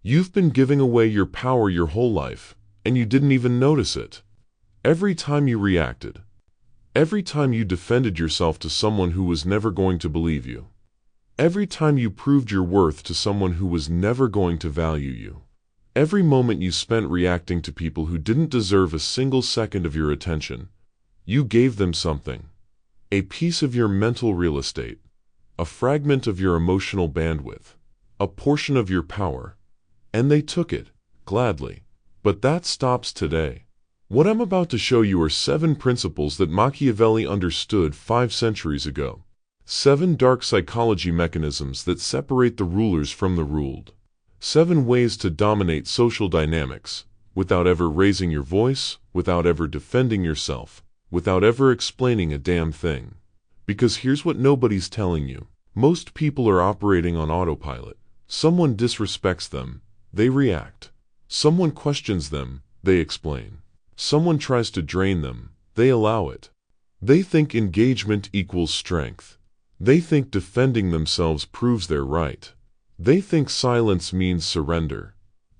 You've been giving away your power your whole life, and you didn't even notice it. Every time you reacted, every time you defended yourself to someone who was never going to believe you, every time you proved your worth to someone who was never going to value you, every moment you spent reacting to people who didn't deserve a single second of your attention, you gave them something. A piece of your mental real estate, a fragment of your emotional bandwidth, a portion of your power, and they took it, gladly. But that stops today. What I'm about to show you are 7 principles that Machiavelli understood 5 centuries ago. 7 dark psychology mechanisms that separate the rulers from the ruled. 7 ways to dominate social dynamics, without ever raising your voice, without ever defending yourself, without ever explaining a damn thing. Because here's what nobody's telling you. Most people are operating on autopilot. Someone disrespects them, they react. Someone questions them, they explain. Someone tries to drain them, they allow it. They think engagement equals strength. They think defending themselves proves they're right. They think silence means surrender.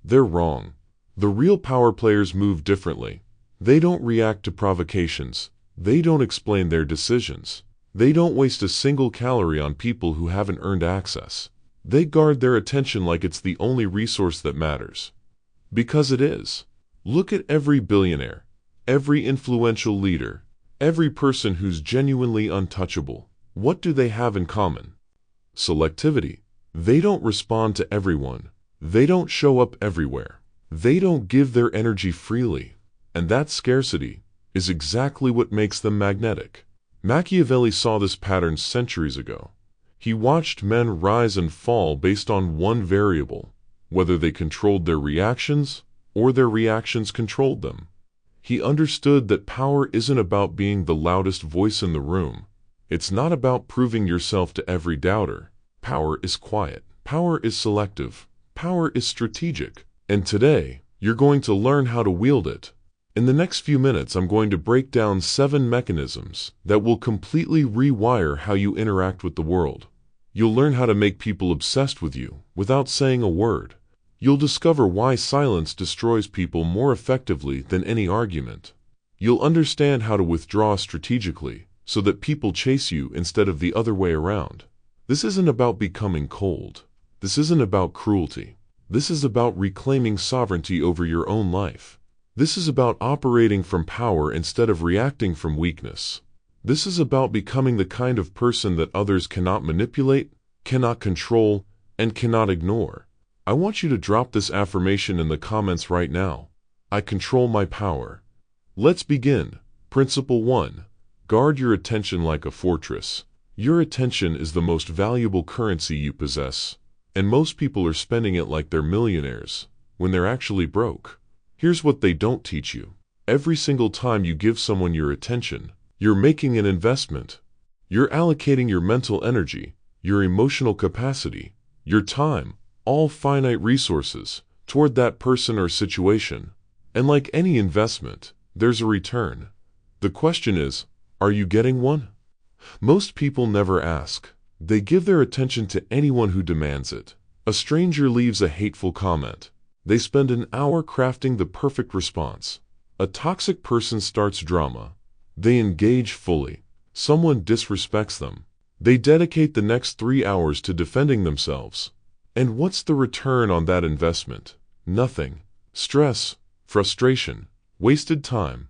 They're wrong. The real power players move differently. They don't react to provocations. They don't explain their decisions. They don't waste a single calorie on people who haven't earned access. They guard their attention like it's the only resource that matters. Because it is. Look at every billionaire, every influential leader, every person who's genuinely untouchable. What do they have in common? Selectivity. They don't respond to everyone. They don't show up everywhere. They don't give their energy freely. And that scarcity is exactly what makes them magnetic. Machiavelli saw this pattern centuries ago. He watched men rise and fall based on one variable, whether they controlled their reactions or their reactions controlled them. He understood that power isn't about being the loudest voice in the room. It's not about proving yourself to every doubter. Power is quiet. Power is selective. Power is strategic. And today, you're going to learn how to wield it. In the next few minutes, I'm going to break down 7 mechanisms that will completely rewire how you interact with the world. You'll learn how to make people obsessed with you without saying a word. You'll discover why silence destroys people more effectively than any argument. You'll understand how to withdraw strategically so that people chase you instead of the other way around. This isn't about becoming cold. This isn't about cruelty. This is about reclaiming sovereignty over your own life. This is about operating from power instead of reacting from weakness. This is about becoming the kind of person that others cannot manipulate, cannot control, and cannot ignore. I want you to drop this affirmation in the comments right now. I control my power. Let's begin. Principle 1. Guard your attention like a fortress. Your attention is the most valuable currency you possess, and most people are spending it like they're millionaires, when they're actually broke. Here's what they don't teach you. Every single time you give someone your attention, you're making an investment. You're allocating your mental energy, your emotional capacity, your time, all finite resources, toward that person or situation. And like any investment, there's a return. The question is, are you getting one? Most people never ask. They give their attention to anyone who demands it. A stranger leaves a hateful comment. They spend an hour crafting the perfect response. A toxic person starts drama. They engage fully. Someone disrespects them. They dedicate the next 3 hours to defending themselves. And what's the return on that investment? Nothing. Stress, frustration, wasted time.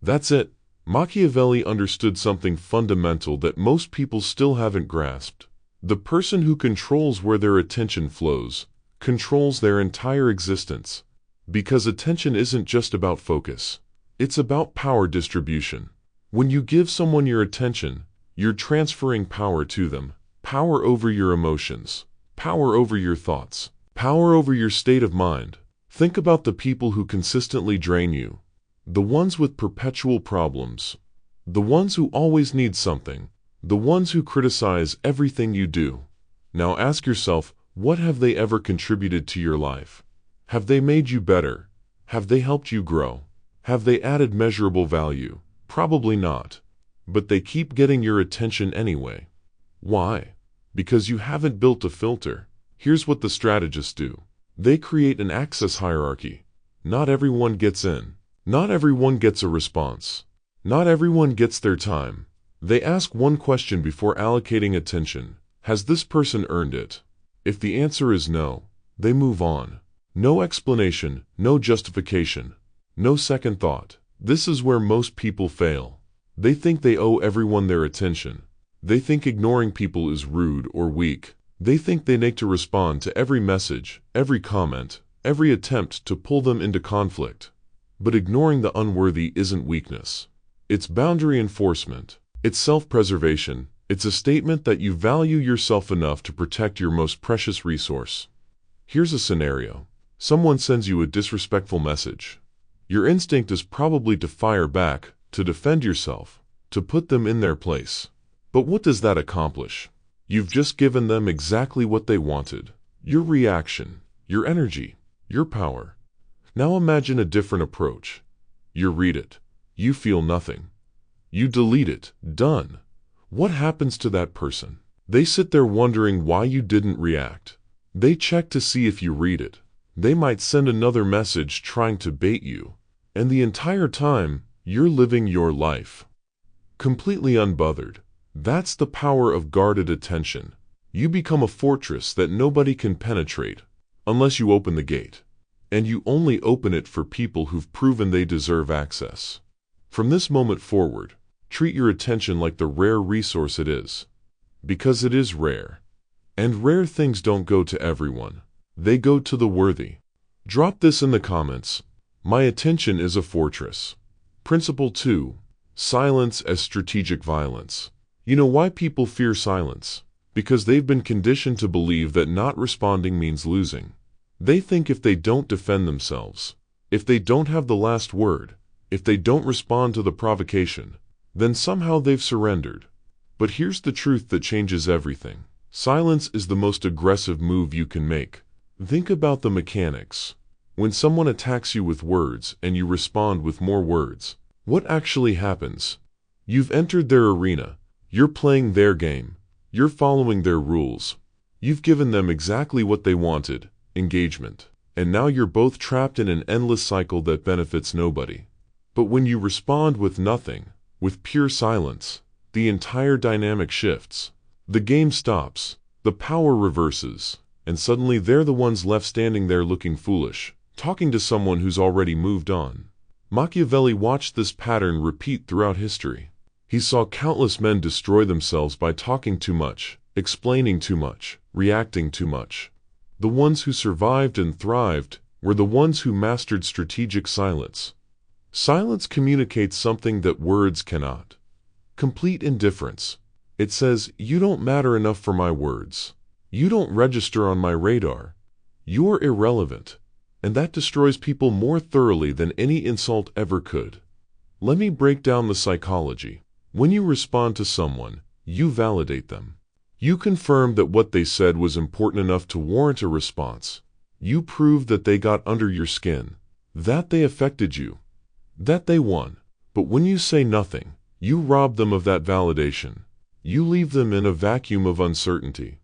That's it. Machiavelli understood something fundamental that most people still haven't grasped. The person who controls where their attention flows controls their entire existence. Because attention isn't just about focus. It's about power distribution. When you give someone your attention, you're transferring power to them. Power over your emotions. Power over your thoughts. Power over your state of mind. Think about the people who consistently drain you. The ones with perpetual problems. The ones who always need something. The ones who criticize everything you do. Now ask yourself, what have they ever contributed to your life? Have they made you better? Have they helped you grow? Have they added measurable value? Probably not. But they keep getting your attention anyway. Why? Because you haven't built a filter. Here's what the strategists do. They create an access hierarchy. Not everyone gets in. Not everyone gets a response. Not everyone gets their time. They ask one question before allocating attention. Has this person earned it? If the answer is no, they move on. No explanation, no justification, no second thought. This is where most people fail. They think they owe everyone their attention. They think ignoring people is rude or weak. They think they need to respond to every message, every comment, every attempt to pull them into conflict. But ignoring the unworthy isn't weakness. It's boundary enforcement. It's self-preservation. It's a statement that you value yourself enough to protect your most precious resource. Here's a scenario. Someone sends you a disrespectful message. Your instinct is probably to fire back, to defend yourself, to put them in their place. But what does that accomplish? You've just given them exactly what they wanted. Your reaction, your energy, your power. Now imagine a different approach. You read it. You feel nothing. You delete it. Done. What happens to that person? They sit there wondering why you didn't react. They check to see if you read it. They might send another message trying to bait you. And the entire time, you're living your life. Completely unbothered. That's the power of guarded attention. You become a fortress that nobody can penetrate, unless you open the gate. And you only open it for people who've proven they deserve access. From this moment forward, treat your attention like the rare resource it is. Because it is rare. And rare things don't go to everyone. They go to the worthy. Drop this in the comments. My attention is a fortress. Principle 2. Silence as strategic violence. You know why people fear silence? Because they've been conditioned to believe that not responding means losing. They think if they don't defend themselves, if they don't have the last word, if they don't respond to the provocation, then somehow they've surrendered. But here's the truth that changes everything. Silence is the most aggressive move you can make. Think about the mechanics. When someone attacks you with words and you respond with more words, what actually happens? You've entered their arena. You're playing their game. You're following their rules. You've given them exactly what they wanted, engagement. And now you're both trapped in an endless cycle that benefits nobody. But when you respond with nothing, with pure silence, the entire dynamic shifts. The game stops, the power reverses, and suddenly they're the ones left standing there looking foolish, talking to someone who's already moved on. Machiavelli watched this pattern repeat throughout history. He saw countless men destroy themselves by talking too much, explaining too much, reacting too much. The ones who survived and thrived were the ones who mastered strategic silence. Silence communicates something that words cannot. Complete indifference. It says, you don't matter enough for my words. You don't register on my radar. You're irrelevant. And that destroys people more thoroughly than any insult ever could. Let me break down the psychology. When you respond to someone, you validate them. You confirm that what they said was important enough to warrant a response. You prove that they got under your skin, that they affected you, that they won. But when you say nothing, you rob them of that validation. You leave them in a vacuum of uncertainty.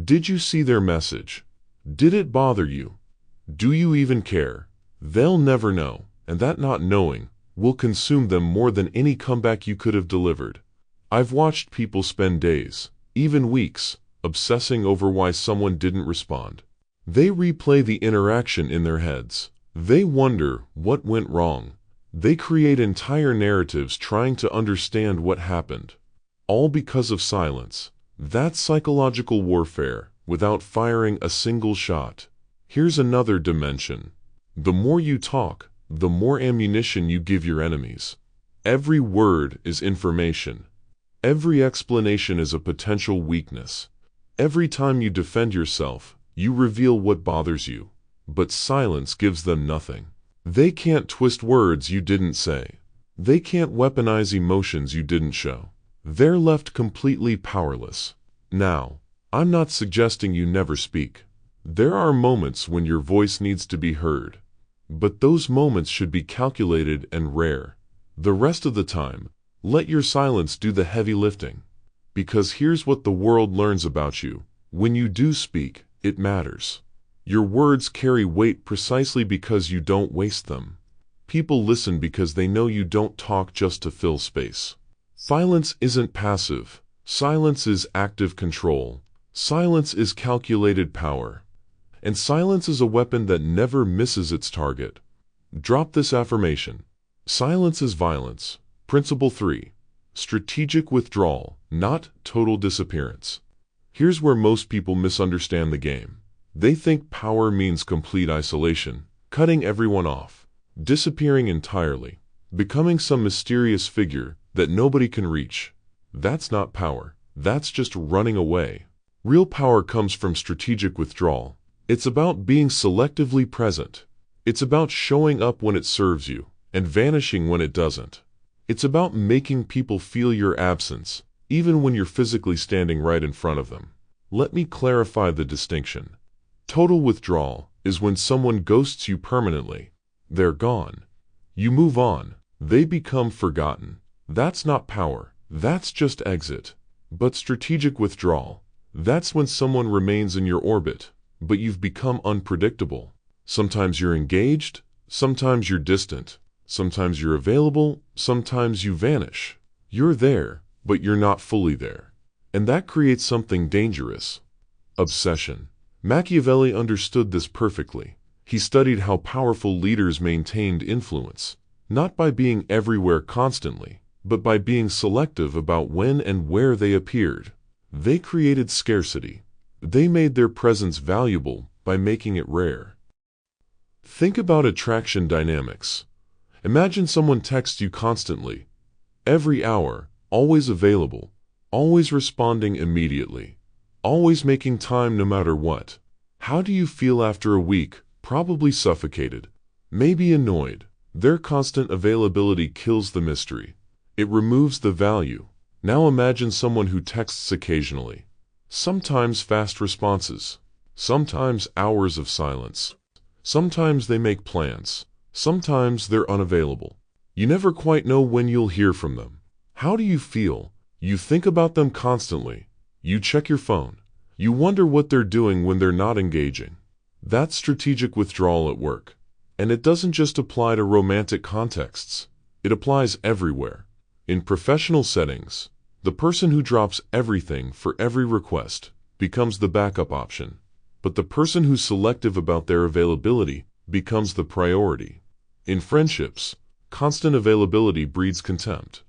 Did you see their message? Did it bother you? Do you even care? They'll never know, and that not knowing will consume them more than any comeback you could have delivered. I've watched people spend days, even weeks, obsessing over why someone didn't respond. They replay the interaction in their heads. They wonder what went wrong. They create entire narratives trying to understand what happened. All because of silence. That's psychological warfare, without firing a single shot. Here's another dimension. The more you talk, the more ammunition you give your enemies. Every word is information. Every explanation is a potential weakness. Every time you defend yourself, you reveal what bothers you. But silence gives them nothing. They can't twist words you didn't say. They can't weaponize emotions you didn't show. They're left completely powerless. Now, I'm not suggesting you never speak. There are moments when your voice needs to be heard. But those moments should be calculated and rare. The rest of the time, let your silence do the heavy lifting. Because here's what the world learns about you. When you do speak, it matters. Your words carry weight precisely because you don't waste them. People listen because they know you don't talk just to fill space. Silence isn't passive. Silence is active control. Silence is calculated power. And silence is a weapon that never misses its target. Drop this affirmation. Silence is violence. Principle 3. Strategic withdrawal, not total disappearance. Here's where most people misunderstand the game. They think power means complete isolation, cutting everyone off, disappearing entirely, becoming some mysterious figure that nobody can reach. That's not power. That's just running away. Real power comes from strategic withdrawal. It's about being selectively present. It's about showing up when it serves you and vanishing when it doesn't. It's about making people feel your absence, even when you're physically standing right in front of them. Let me clarify the distinction. Total withdrawal is when someone ghosts you permanently. They're gone. You move on. They become forgotten. That's not power. That's just exit. But strategic withdrawal, that's when someone remains in your orbit, but you've become unpredictable. Sometimes you're engaged, sometimes you're distant, sometimes you're available, sometimes you vanish. You're there, but you're not fully there. And that creates something dangerous. Obsession. Machiavelli understood this perfectly. He studied how powerful leaders maintained influence, not by being everywhere constantly, but by being selective about when and where they appeared. They created scarcity. They made their presence valuable by making it rare. Think about attraction dynamics. Imagine someone texts you constantly, every hour, always available, always responding immediately, always making time no matter what. How do you feel after a week? Probably suffocated, maybe annoyed. Their constant availability kills the mystery. It removes the value. Now imagine someone who texts occasionally. Sometimes fast responses. Sometimes hours of silence. Sometimes they make plans. Sometimes they're unavailable. You never quite know when you'll hear from them. How do you feel? You think about them constantly. You check your phone. You wonder what they're doing when they're not engaging. That's strategic withdrawal at work. And it doesn't just apply to romantic contexts. It applies everywhere. In professional settings, the person who drops everything for every request becomes the backup option, but the person who's selective about their availability becomes the priority. In friendships, constant availability breeds contempt.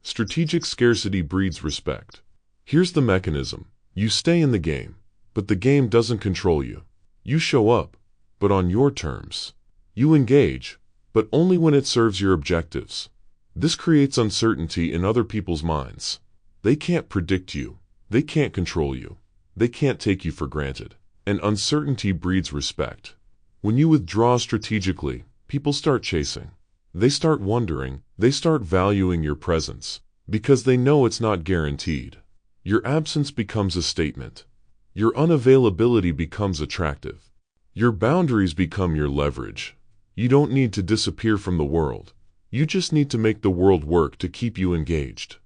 Strategic scarcity breeds respect. Here's the mechanism. You stay in the game, but the game doesn't control you. You show up, but on your terms. You engage, but only when it serves your objectives. This creates uncertainty in other people's minds. They can't predict you. They can't control you. They can't take you for granted. And uncertainty breeds respect. When you withdraw strategically, people start chasing. They start wondering. They start valuing your presence, because they know it's not guaranteed. Your absence becomes a statement. Your unavailability becomes attractive. Your boundaries become your leverage. You don't need to disappear from the world. You just need to make the world work to keep you engaged.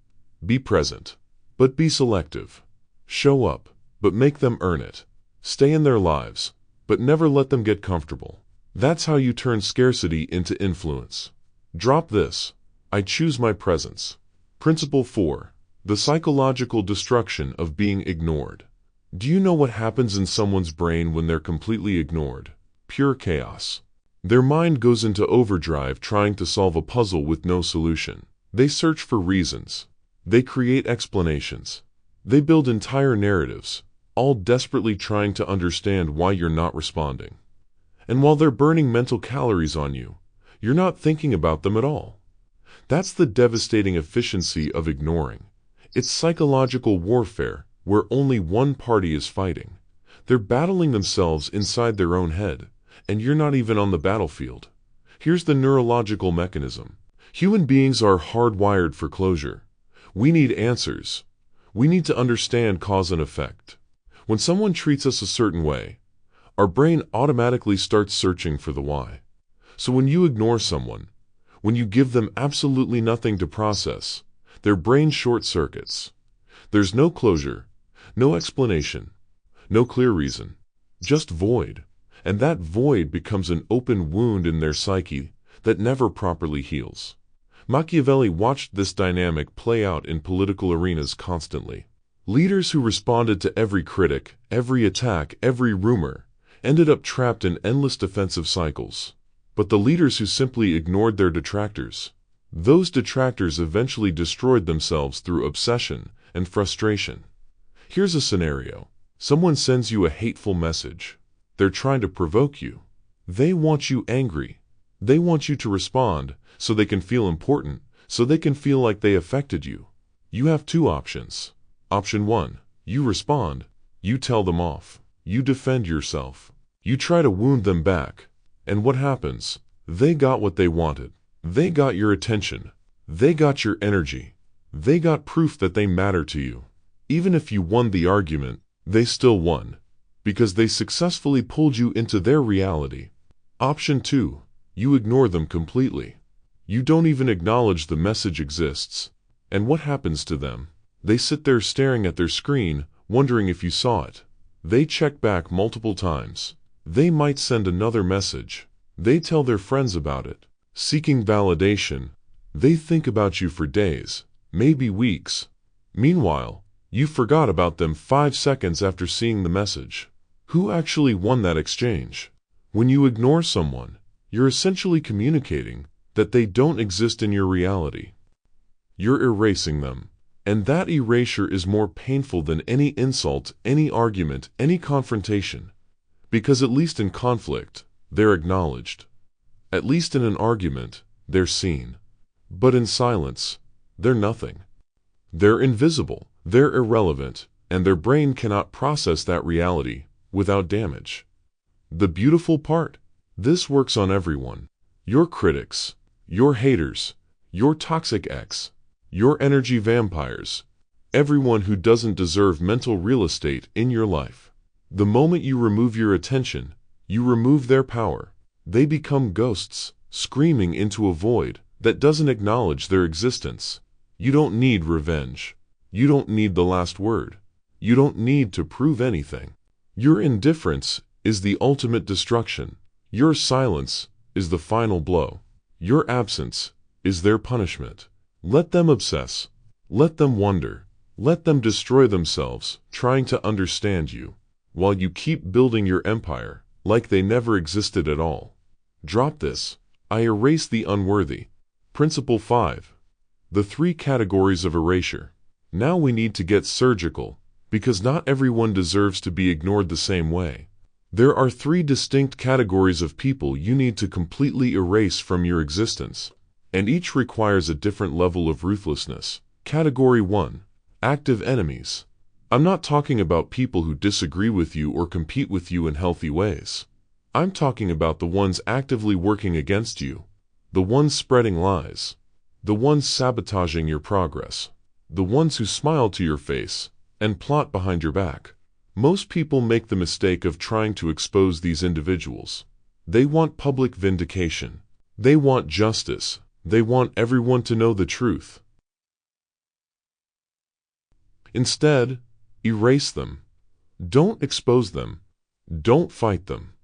Be present, but be selective. Show up, but make them earn it. Stay in their lives, but never let them get comfortable. That's how you turn scarcity into influence. Drop this. I choose my presence. Principle 4. The psychological destruction of being ignored. Do you know what happens in someone's brain when they're completely ignored? Pure chaos. Their mind goes into overdrive trying to solve a puzzle with no solution. They search for reasons. They create explanations. They build entire narratives, all desperately trying to understand why you're not responding. And while they're burning mental calories on you, you're not thinking about them at all. That's the devastating efficiency of ignoring. It's psychological warfare where only one party is fighting. They're battling themselves inside their own head, and you're not even on the battlefield. Here's the neurological mechanism. Human beings are hardwired for closure. We need answers. We need to understand cause and effect. When someone treats us a certain way, our brain automatically starts searching for the why. So when you ignore someone, when you give them absolutely nothing to process, their brain short circuits. There's no closure, no explanation, no clear reason, just void. and that void becomes an open wound in their psyche that never properly heals. Machiavelli watched this dynamic play out in political arenas constantly. Leaders who responded to every critic, every attack, every rumor, ended up trapped in endless defensive cycles. But the leaders who simply ignored their detractors, those detractors eventually destroyed themselves through obsession and frustration. Here's a scenario. Someone sends you a hateful message. They're trying to provoke you. They want you angry. They want you to respond so they can feel important, so they can feel like they affected you. You have two options. Option 1. You respond. You tell them off. You defend yourself. You try to wound them back. And what happens? They got what they wanted. They got your attention. They got your energy. They got proof that they matter to you. Even if you won the argument, they still won, because they successfully pulled you into their reality. Option 2. You ignore them completely. You don't even acknowledge the message exists. And what happens to them? They sit there staring at their screen, wondering if you saw it. They check back multiple times. They might send another message. They tell their friends about it, seeking validation. They think about you for days, maybe weeks. Meanwhile, you forgot about them 5 seconds after seeing the message. Who actually won that exchange? When you ignore someone, you're essentially communicating that they don't exist in your reality. You're erasing them. And that erasure is more painful than any insult, any argument, any confrontation. Because at least in conflict, they're acknowledged. At least in an argument, they're seen. But in silence, they're nothing. They're invisible, they're irrelevant, and their brain cannot process that reality without damage. The beautiful part, this works on everyone. Your critics, your haters, your toxic ex, your energy vampires, everyone who doesn't deserve mental real estate in your life. The moment you remove your attention, you remove their power. They become ghosts, screaming into a void that doesn't acknowledge their existence. You don't need revenge. You don't need the last word. You don't need to prove anything. Your indifference is the ultimate destruction. Your silence is the final blow. Your absence is their punishment. Let them obsess. Let them wonder. Let them destroy themselves trying to understand you, while you keep building your empire like they never existed at all. Drop this. I erase the unworthy. Principle 5. The 3 categories of erasure. Now we need to get surgical, because not everyone deserves to be ignored the same way. There are 3 distinct categories of people you need to completely erase from your existence, and each requires a different level of ruthlessness. Category 1. Active enemies. I'm not talking about people who disagree with you or compete with you in healthy ways. I'm talking about the ones actively working against you, the ones spreading lies, the ones sabotaging your progress, the ones who smile to your face and plot behind your back. Most people make the mistake of trying to expose these individuals. They want public vindication. They want justice. They want everyone to know the truth. Instead, erase them. Don't expose them. Don't fight them.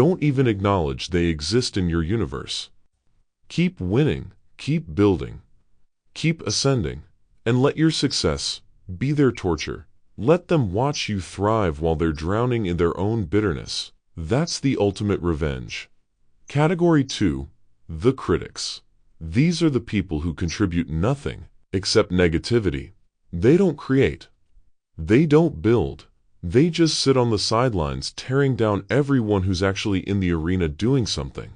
Don't even acknowledge they exist in your universe. Keep winning. Keep building. Keep ascending. And let your success be their torture. Let them watch you thrive while they're drowning in their own bitterness. That's the ultimate revenge. Category 2. The critics. These are the people who contribute nothing except negativity. They don't create. They don't build. They just sit on the sidelines tearing down everyone who's actually in the arena doing something.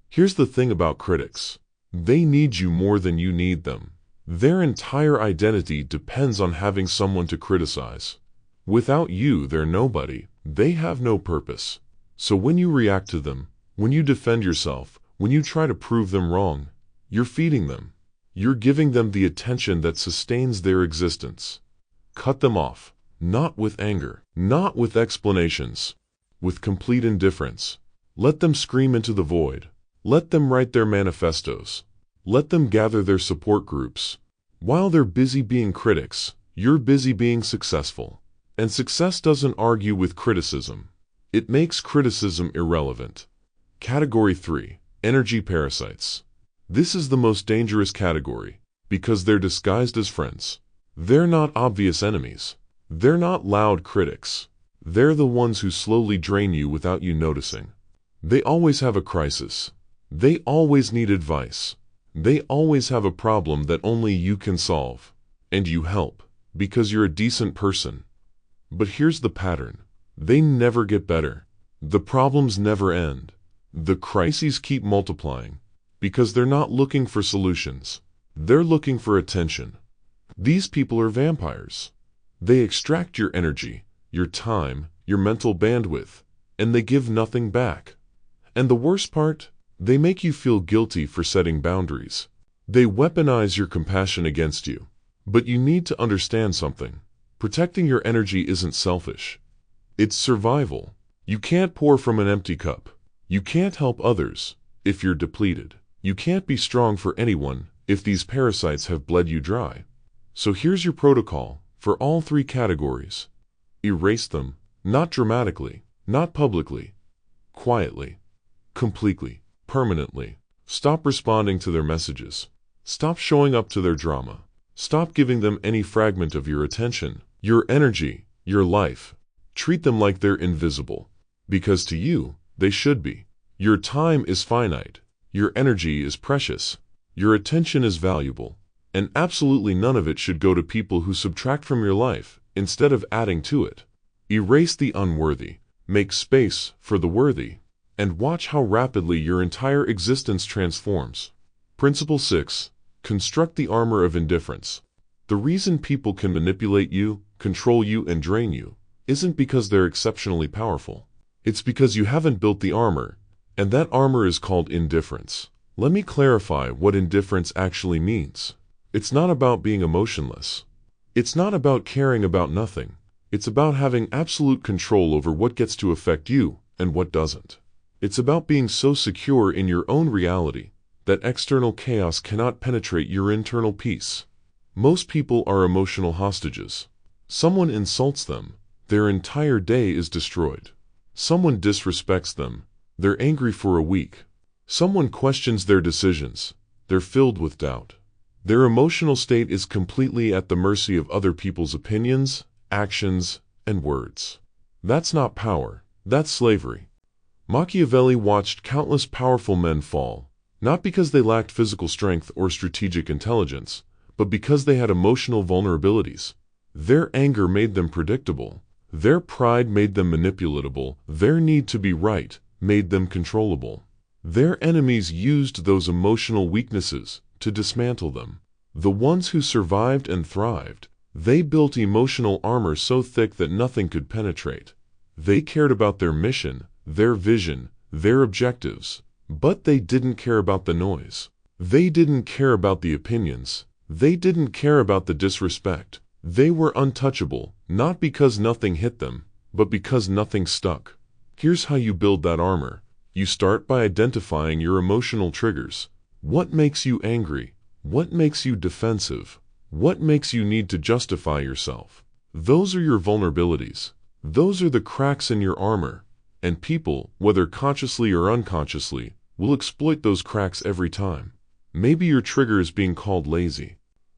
Here's the thing about critics. They need you more than you need them. Their entire identity depends on having someone to criticize. Without you, they're nobody. They have no purpose. So when you react to them, when you defend yourself, when you try to prove them wrong, you're feeding them. You're giving them the attention that sustains their existence. Cut them off. Not with anger, not with explanations, with complete indifference. Let them scream into the void. Let them write their manifestos. Let them gather their support groups. While they're busy being critics, you're busy being successful. And success doesn't argue with criticism. It makes criticism irrelevant. Category 3. Energy parasites. This is the most dangerous category, because they're disguised as friends. They're not obvious enemies. They're not loud critics. They're the ones who slowly drain you without you noticing. They always have a crisis. They always need advice. They always have a problem that only you can solve. And you help, because you're a decent person. But here's the pattern. They never get better. The problems never end. The crises keep multiplying, because they're not looking for solutions. They're looking for attention. These people are vampires. They extract your energy, your time, your mental bandwidth, and they give nothing back. And the worst part? They make you feel guilty for setting boundaries. They weaponize your compassion against you. But you need to understand something. Protecting your energy isn't selfish. It's survival. You can't pour from an empty cup. You can't help others if you're depleted. You can't be strong for anyone if these parasites have bled you dry. So here's your protocol for all three categories. Erase them, not dramatically, not publicly, quietly, completely, permanently. Stop responding to their messages. Stop showing up to their drama. Stop giving them any fragment of your attention, your energy, your life. Treat them like they're invisible. Because to you, they should be. Your time is finite. Your energy is precious. Your attention is valuable. And absolutely none of it should go to people who subtract from your life instead of adding to it. Erase the unworthy. Make space for the worthy. And watch how rapidly your entire existence transforms. Principle 6. Construct the armor of indifference. The reason people can manipulate you, control you, and drain you isn't because they're exceptionally powerful. It's because you haven't built the armor, and that armor is called indifference. Let me clarify what indifference actually means. It's not about being emotionless. It's not about caring about nothing. It's about having absolute control over what gets to affect you and what doesn't. It's about being so secure in your own reality that external chaos cannot penetrate your internal peace. Most people are emotional hostages. Someone insults them, their entire day is destroyed. Someone disrespects them, they're angry for a week. Someone questions their decisions, they're filled with doubt. Their emotional state is completely at the mercy of other people's opinions, actions, and words. That's not power, that's slavery. Machiavelli watched countless powerful men fall, not because they lacked physical strength or strategic intelligence, but because they had emotional vulnerabilities. Their anger made them predictable. Their pride made them manipulatable. Their need to be right made them controllable. Their enemies used those emotional weaknesses to dismantle them. The ones who survived and thrived, they built emotional armor so thick that nothing could penetrate. They cared about their mission, their vision, their objectives, but they didn't care about the noise. They didn't care about the opinions. They didn't care about the disrespect. They were untouchable, not because nothing hit them, but because nothing stuck. Here's how you build that armor. You start by identifying your emotional triggers. What makes you angry? What makes you defensive? What makes you need to justify yourself? Those are your vulnerabilities. Those are the cracks in your armor. And people, whether consciously or unconsciously, will exploit those cracks every time. Maybe your trigger is being called lazy.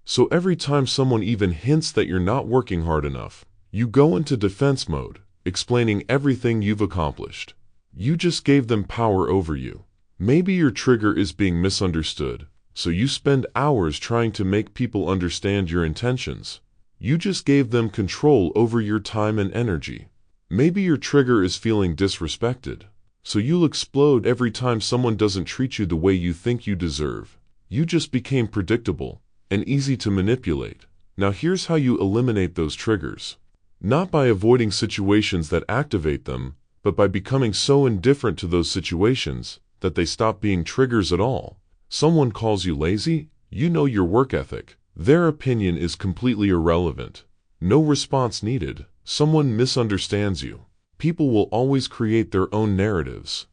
So every time someone even hints that you're not working hard enough, you go into defense mode, explaining everything you've accomplished. You just gave them power over you. Maybe your trigger is being misunderstood, so you spend hours trying to make people understand your intentions. You just gave them control over your time and energy. Maybe your trigger is feeling disrespected, so you'll explode every time someone doesn't treat you the way you think you deserve. You just became predictable and easy to manipulate. Now here's how you eliminate those triggers. Not by avoiding situations that activate them, but by becoming so indifferent to those situations that they stop being triggers at all. Someone calls you lazy, you know your work ethic. Their opinion is completely irrelevant. No response needed. Someone misunderstands you. People will always create their own narratives.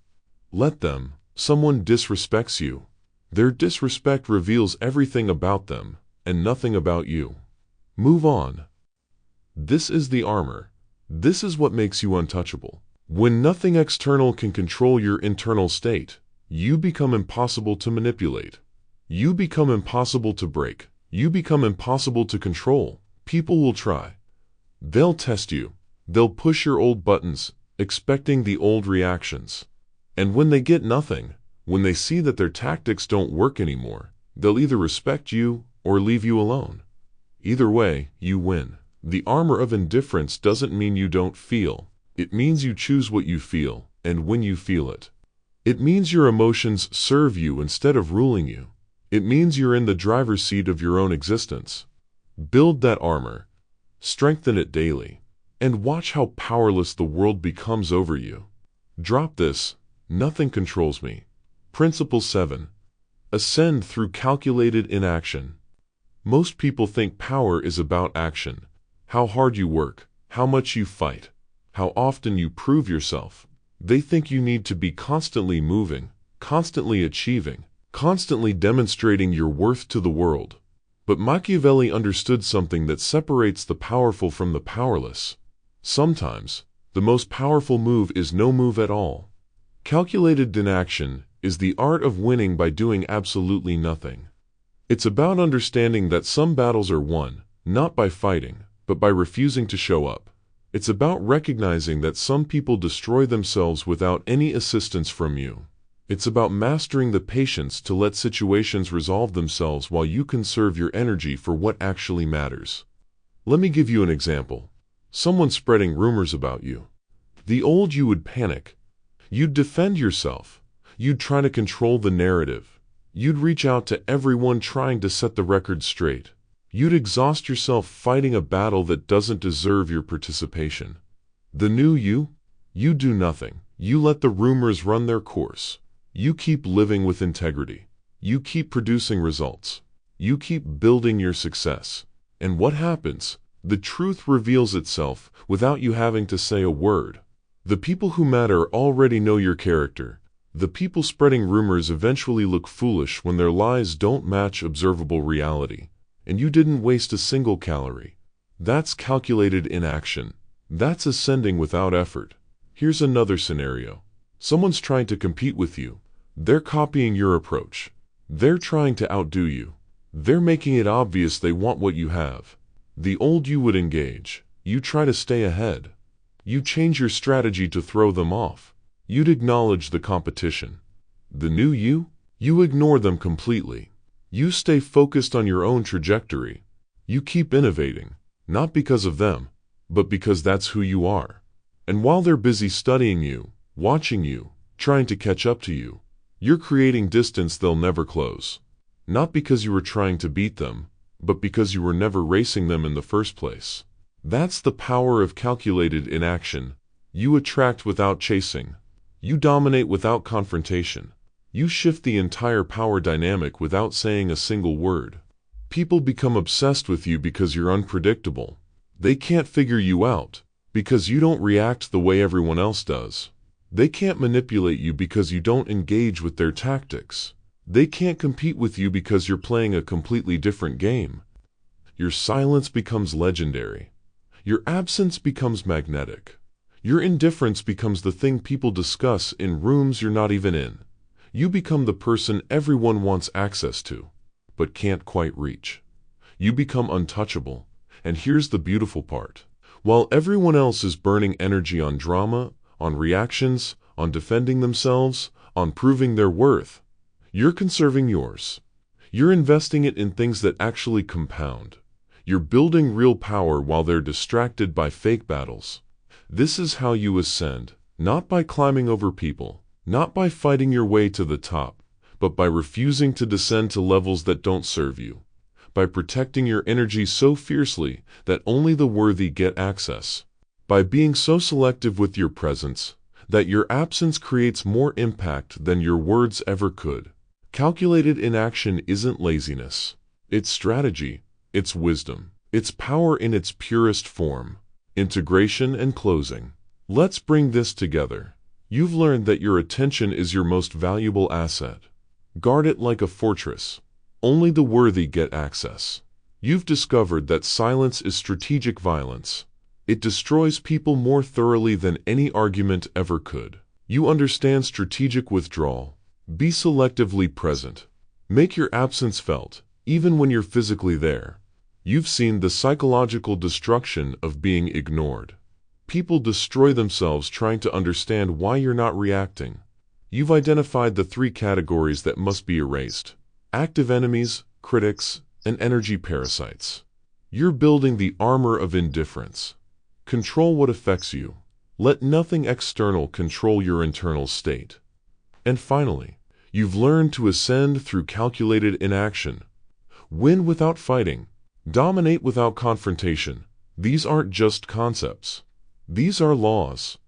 Let them. Someone disrespects you. Their disrespect reveals everything about them, and nothing about you. Move on. This is the armor. This is what makes you untouchable. When nothing external can control your internal state, you become impossible to manipulate. You become impossible to break. You become impossible to control. People will try. They'll test you. They'll push your old buttons, expecting the old reactions. And when they get nothing, when they see that their tactics don't work anymore, they'll either respect you or leave you alone. Either way, you win. The armor of indifference doesn't mean you don't feel. It means you choose what you feel, and when you feel it. It means your emotions serve you instead of ruling you. It means you're in the driver's seat of your own existence. Build that armor. Strengthen it daily. And watch how powerless the world becomes over you. Drop this. Nothing controls me. Principle 7. Ascend through calculated inaction. Most people think power is about action. How hard you work, how much you fight, how often you prove yourself. They think you need to be constantly moving, constantly achieving, constantly demonstrating your worth to the world. But Machiavelli understood something that separates the powerful from the powerless. Sometimes, the most powerful move is no move at all. Calculated inaction is the art of winning by doing absolutely nothing. It's about understanding that some battles are won, not by fighting, but by refusing to show up. It's about recognizing that some people destroy themselves without any assistance from you. It's about mastering the patience to let situations resolve themselves while you conserve your energy for what actually matters. Let me give you an example. Someone spreading rumors about you. The old you would panic. You'd defend yourself. You'd try to control the narrative. You'd reach out to everyone trying to set the record straight. You'd exhaust yourself fighting a battle that doesn't deserve your participation. The new you? You do nothing. You let the rumors run their course. You keep living with integrity. You keep producing results. You keep building your success. And what happens? The truth reveals itself without you having to say a word. The people who matter already know your character. The people spreading rumors eventually look foolish when their lies don't match observable reality. And you didn't waste a single calorie. That's calculated inaction. That's ascending without effort. Here's another scenario. Someone's trying to compete with you. They're copying your approach. They're trying to outdo you. They're making it obvious they want what you have. The old you would engage. You try to stay ahead. You change your strategy to throw them off. You'd acknowledge the competition. The new you? You ignore them completely. You stay focused on your own trajectory. You keep innovating, not because of them, but because that's who you are. And while they're busy studying you, watching you, trying to catch up to you, you're creating distance they'll never close. Not because you were trying to beat them, but because you were never racing them in the first place. That's the power of calculated inaction. You attract without chasing. You dominate without confrontation. You shift the entire power dynamic without saying a single word. People become obsessed with you because you're unpredictable. They can't figure you out because you don't react the way everyone else does. They can't manipulate you because you don't engage with their tactics. They can't compete with you because you're playing a completely different game. Your silence becomes legendary. Your absence becomes magnetic. Your indifference becomes the thing people discuss in rooms you're not even in. You become the person everyone wants access to, but can't quite reach. You become untouchable. And here's the beautiful part. While everyone else is burning energy on drama, on reactions, on defending themselves, on proving their worth, you're conserving yours. You're investing it in things that actually compound. You're building real power while they're distracted by fake battles. This is how you ascend, not by climbing over people, not by fighting your way to the top, but by refusing to descend to levels that don't serve you, by protecting your energy so fiercely that only the worthy get access, by being so selective with your presence that your absence creates more impact than your words ever could. Calculated inaction isn't laziness. It's strategy. It's wisdom. It's power in its purest form. Integration and closing. Let's bring this together. You've learned that your attention is your most valuable asset. Guard it like a fortress. Only the worthy get access. You've discovered that silence is strategic violence. It destroys people more thoroughly than any argument ever could. You understand strategic withdrawal. Be selectively present. Make your absence felt, even when you're physically there. You've seen the psychological destruction of being ignored. People destroy themselves trying to understand why you're not reacting. You've identified the 3 categories that must be erased: active enemies, critics, and energy parasites. You're building the armor of indifference. Control what affects you. Let nothing external control your internal state. And finally, you've learned to ascend through calculated inaction. Win without fighting. Dominate without confrontation. These aren't just concepts. These are laws.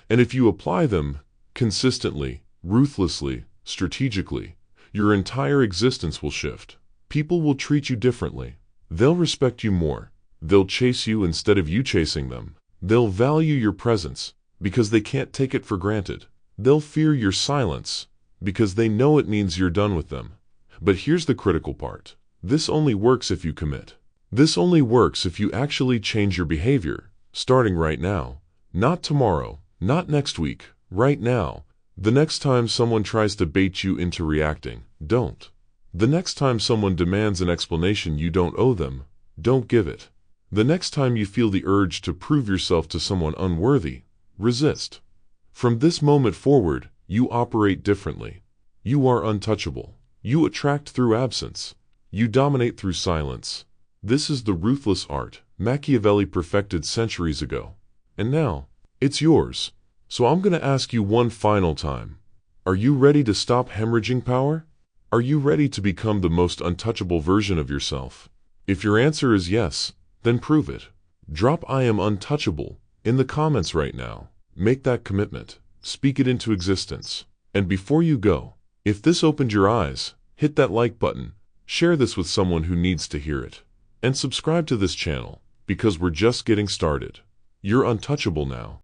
And if you apply them consistently, ruthlessly, strategically, your entire existence will shift. People will treat you differently. They'll respect you more. They'll chase you instead of you chasing them. They'll value your presence because they can't take it for granted. They'll fear your silence because they know it means you're done with them. But here's the critical part. This only works if you commit. This only works if you actually change your behavior, starting right now. Not tomorrow, not next week, right now. The next time someone tries to bait you into reacting, don't. The next time someone demands an explanation you don't owe them, don't give it. The next time you feel the urge to prove yourself to someone unworthy, resist. From this moment forward, you operate differently. You are untouchable. You attract through absence. You dominate through silence. This is the ruthless art Machiavelli perfected centuries ago. And now, it's yours. So I'm going to ask you one final time. Are you ready to stop hemorrhaging power? Are you ready to become the most untouchable version of yourself? If your answer is yes, then prove it. Drop "I am untouchable" in the comments right now. Make that commitment. Speak it into existence. And before you go, if this opened your eyes, hit that like button, share this with someone who needs to hear it, and subscribe to this channel, because we're just getting started. You're untouchable now.